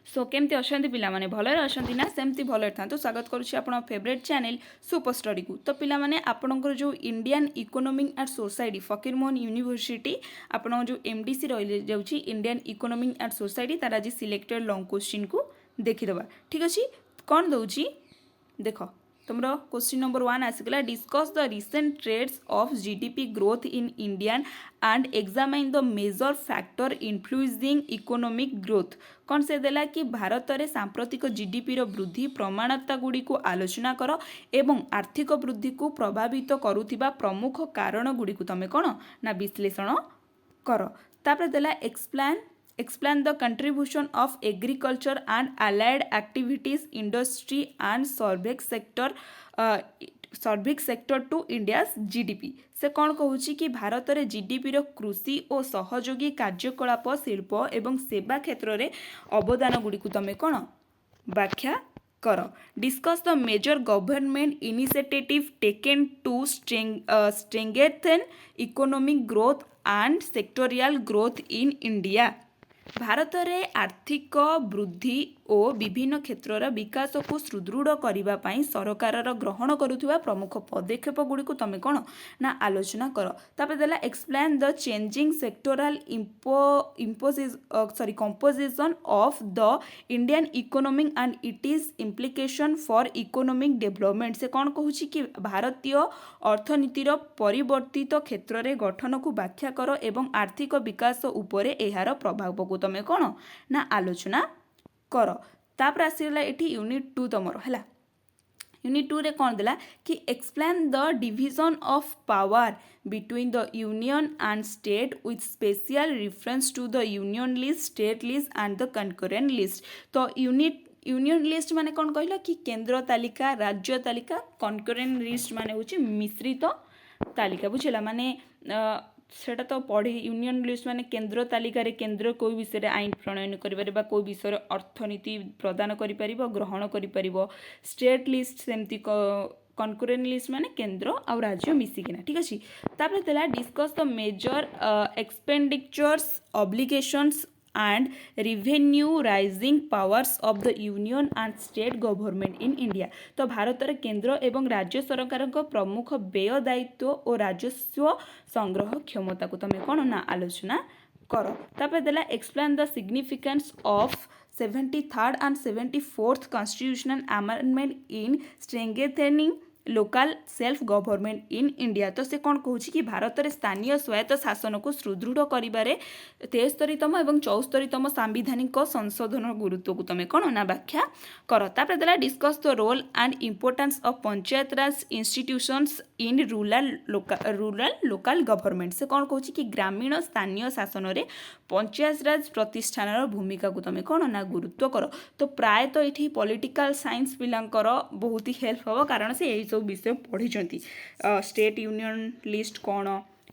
सो केमती अच्छा पाने भलरे अच्छा ना सेमती भलरे था स्वागत करुच्ची आप फेवरेट चैनल सुपर स्टडी को। तो पाने आपणकर जो Indian economic and society Fakir Mohan university आपण जो एमडीसी रही जाऊँगी इंडियन इकोनॉमिक एंड सोसाइटी तार आज सिलेक्टेड लॉन्ग क्वेश्चन को देखीदे। ठीक अच्छे कौन दौर देख तुम क्वेश्चन नंबर 1 आसीगला discuss the recent trends of GDP growth in Indian and examine the major factor influencing economic growth. कौन से देला कि भारत में सांप्रतिक जीडीपी रो वृद्धि प्रमाणता गुड़ी को आलोचना कर एवं आर्थिक वृद्धि को प्रभावित करुथिबा प्रमुख कारण गुड़ी को तमे कौन ना विश्लेषण कर। तापर देला explain the contribution of agriculture and allied activities industry and service sector to India's GDP। से कौन कहूँ कि भारत में जीडीपी रो कृषि और सहयोगी कार्यकलाप शिल्प एवं सेवा क्षेत्र में अवदान गुड़ी को तमे कौन व्याख्या कर। Discuss the major government initiative taken to strengthen economic growth and sectoral growth in India. भारत में आर्थिक वृद्धि और विभिन्न क्षेत्र विकास को सुदृढ़ करने सरकार ग्रहण करुवा प्रमुख पदक्षेप गुड़ी को तमें कौन ना आलोचना कर। तापर देला explain the changing sectoral composition of the Indian economic and it is implication for economic development. से कौन कहूँ कि भारतीय अर्थनीतिर परिवर्तित क्षेत्र में गठन को व्याख्या कर एवं आर्थिक विकास उपरे एहार प्रभाव को तमें कौन ना आलोचना कर। तापर आसीगला एठी यूनिट 2 तमर है। यूनिट 2 रे कौन देला कि explain the division of power between the union and state with special reference to the union list state list and the concurrent list. तो यूनियन लिस्ट माने कौन कहला कि केंद्र तालिका राज्य तालिका कंकरेंट लिस्ट माने होची मिश्रित तालिका बुझला माने सेटा तो पढ़ी यूनियन लिस्ट माने केंद्र तालिका रे केंद्र कोई विषय रे आईन प्रणयन करिपारिबा कोई विषय रे अर्थनीति प्रदान करिपारिबो ग्रहण करिपारिबो। स्टेट लिस्ट सेमती कनकरेंट लिस्ट माने केंद्र और राज्य मिसिकिना। ठीक अछि तापर देला discuss the major expenditures obligations and revenue rising powers of the union and state government in India। तो भारत रे केंद्र एवं राज्य सरकार प्रमुख व्यय दायित्व और राजस्व संग्रह क्षमता को तमें कौन ना आलोचना कर। तापर देला explain the significance of 73rd and 74th constitutional amendment in strengthening local self government in India. तो से कौन कहूँ कि भारत में स्थानीय स्वायत्त शासन को सुदृढ़ करिबारे 73तम और 74तम सांविधानिक संशोधन गुरुत्व को तमें कौन ना व्याख्या कर। तापर देला discuss the role and importance of panchayat raj institutions in rural local government. से कौन कहूँ कि ग्रामीण स्थानीय शासन में पंचायत राज प्रतिष्ठान भूमिका को तमें कौन ना गुरुत्व कर। तो प्रायतः ये पॉलिटिकल साइंस पिलांकर बहुत ही हेल्प हम कारण से यही सब विषय पढ़ी। स्टेट यूनियन लिस्ट कौन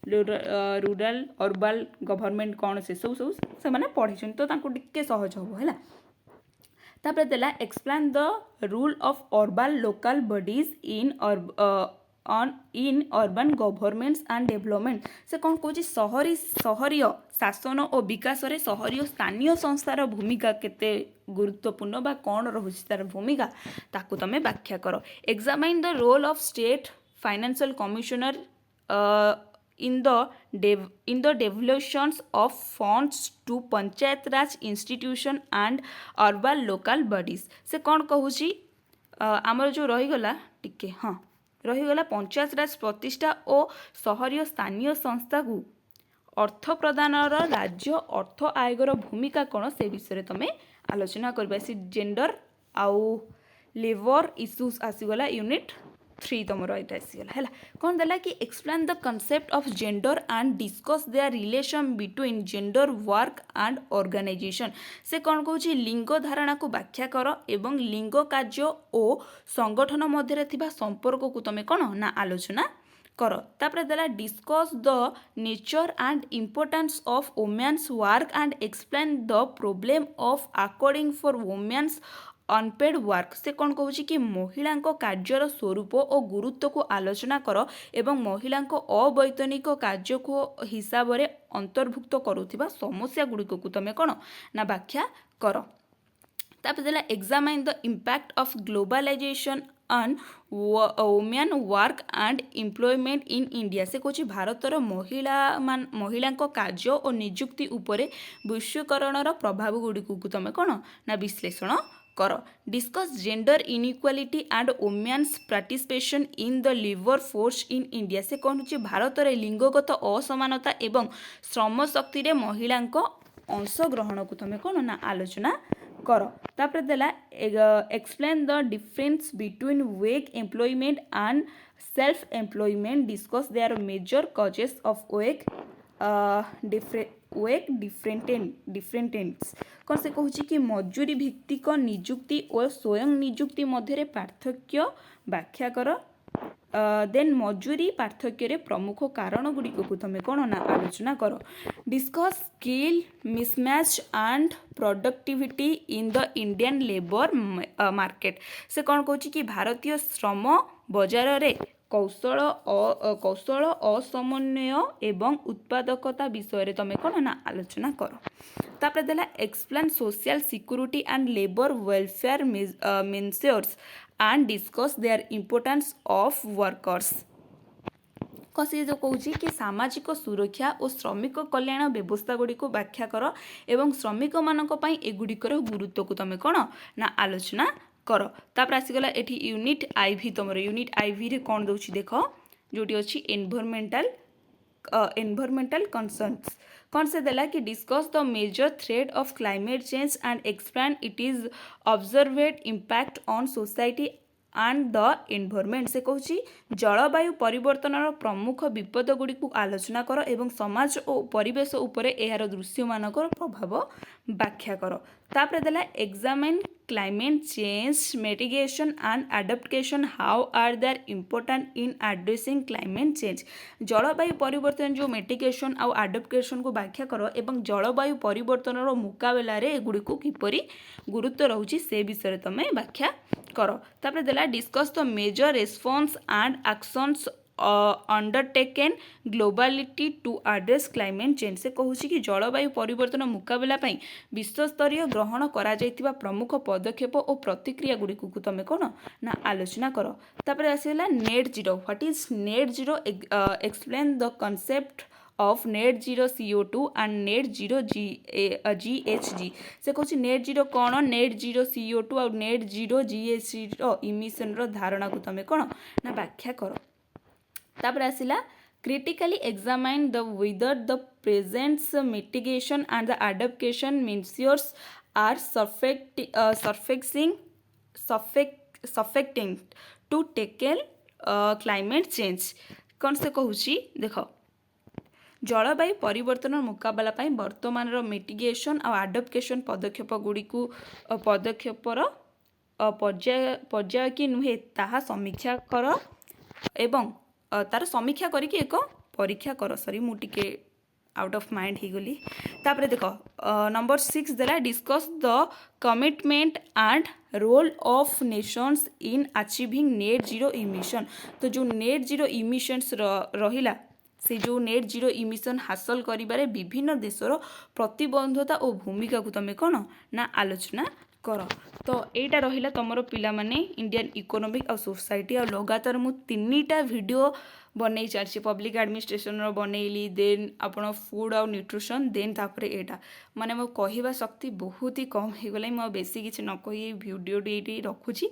रूरल अर्बन गवर्नमेंट कौन से सब से माने पढ़ी तो टिके सहज हम है। तापर देला explain the rule of urban local bodies in urban governments and development. से कौन कहूँ शहरीय शासन और विकास रे शहरीय स्थानीय संस्थार भूमिका केते गुरुत्वपूर्ण बा कौन रहुछि तार भूमिका ताकू तमे व्याख्या कर। Examine the role of state financial commissioner in the devolutions of funds to panchayat raj institution and urban local bodies. से कौन कहूँ आमर जो रहीगला टिके हाँ रहीगला पंचायत राज प्रतिष्ठा और शहरीय स्थानीय संस्था को अर्थ प्रदान राज्य अर्थ आयोगर भूमिका कौन से विषय तुम आलोचना करबा। जेंडर आउ लेबर इश्यूज आसीगला यूनिट 3 तुम आसीगला है। कौन देला कि explain the concept of gender and discuss their relation between gender work and organisation. से कौन कहूँ लिंग धारणा को व्याख्या कर एवं लिंग कार्य और संगठन मध्य थिबा संपर्क को तुम कौन ना आलोचना कर। तापर देला discuss the nature and importance of women's work and explain the problem of accounting for women's unpaid work. से कौन कहूँ कि महिला कार्यर स्वरूप और गुरुत्व को आलोचना कर एवं महिला अवैतनिक कार्य को हिसाब से अंतर्भुक्त करुवा समस्या गुड़िक को तुम कौन ना व्याख्या कर। तापर देला examine the impact of globalisation on women work and employment in India से कहूँ भारतर महिला कार्य और नियुक्ति उपरे वैश्वीकरणर प्रभाव गुड़िक तुम कौन ना विश्लेषण कर discuss gender inequality and women's participation in the labour force in India से कहूँ भारत में लिंगगत असमानता एवं श्रम शक्ति रे महिला अंशग्रहण को तुम कौन ना आलोचना कर तापर देला explain the difference between wage employment and self employment discuss their major causes of wage differentials कौन से कहूँ कि मजूरी भित्तिक नियुक्ति और स्वयं नियुक्ति मध्य पार्थक्य व्याख्या कर देन मजूरी पार्थक्य प्रमुख कारण गुड़िक को तुम कौन ना आलोचना कर discuss skill mismatch and productivity in the Indian labour market से कौन कहूँ कि भारतीय श्रम बजार रे कौशल असमन्वय एवं उत्पादकता विषय तुम कौन ना आलोचना कर तापर देला explain social security and labour welfare measures and discuss there importance of workers कसी जो कहूँ कि सामाजिक सुरक्षा और श्रमिक कल्याण व्यवस्था गुड़ी को व्याख्या कर एवं श्रमिक मानक पई एगुड़िकर गुरुत्व को तुम कौन ना आलोचना कर तापर आसीगला एठी यूनिट आईवी तुमर यूनिट आईवी रे कौन दउछि देख जोटी अछि एनवायरमेंटल कंसर्न्स कौन से देला कि discuss the major threat of climate change and explain it is observed impact on society and the environment से कहूँ जलवायु परिवर्तन प्रमुख विपद गुड़ी को आलोचना कर एवं समाज और परिवेश उपरे एहार दृश्य मानकर प्रभाव व्याख्या कर तापर देला examine climate change mitigation and adaptation how are their important in addressing climate change जलवायु परिवर्तन जो मिटिगेशन आउ एडाप्टेशन को व्याख्या कर एवं जलवायु परिवर्तन मुकाबला रे एगुड़ी को किपरि गुरुत्व रहुछि से विषय तुम व्याख्या कर तापर देला discuss the major response and actions undertaken globally to address climate change से कहूँ कि जलवायु परिवर्तन मुकाबला विश्वस्तरीय ग्रहण करा जायतिबा प्रमुख पदक्षेप और प्रतिक्रिया गुड़ी को तुम कौन ना आलोचना कर तापर आसला net zero what is net zero explain the concept of net zero CO2 and net zero GHG से कहूँ नेट जीरो कौन नेट जीरो CO2 और नेट जीरो GHG इमिशन धारणा को तुम कौन ना व्याख्या कर तापर आसला critically examine the whether the present mitigation and the adaptation measures are sufficient to tackle climate change कौन से कहूँ देख जलवायु परिवर्तन मुकाबला वर्तमान मिटिगेशन और एडाप्टेशन पदक्षेप गुड़ी को पदक्षेपर पर्याय कि नुहे ताहा समीक्षा कर एवं तार समीक्षा करके एक परीक्षा कर सॉरी मु टिके आउट ऑफ माइंड ही गली तापर देख नंबर 6 देला discuss the commitment and role of nations in achieving net zero emission तो जो नेट जीरो इमिशंस रहिला से जो नेट जीरो इमिशन हासिल करिबारे विभिन्न देशर प्रतिबद्धता और भूमिका को तुम कौन ना आलोचना कर तो एटा रहिला तमरो पिला माने इंडियन इकोनॉमिक और सोसाइटी और लगातार मु 3टा वीडियो बनै चार्ची पब्लिक एडमिनिस्ट्रेशन रो बनैली देन आपण फूड और न्यूट्रिशन देन तापरे एटा माने मो कहिबा शक्ति बहुत ही कम हे गलै मो बेसी किछ न कहि वीडियो डेटी रखुची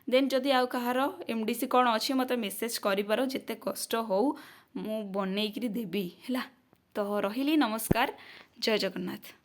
देन जदि आउ कहार MDC कौन अच्छे मत मेसेज कर जिते कष्ट हो मु बनई देवी है तो रही नमस्कार जय जगन्नाथ।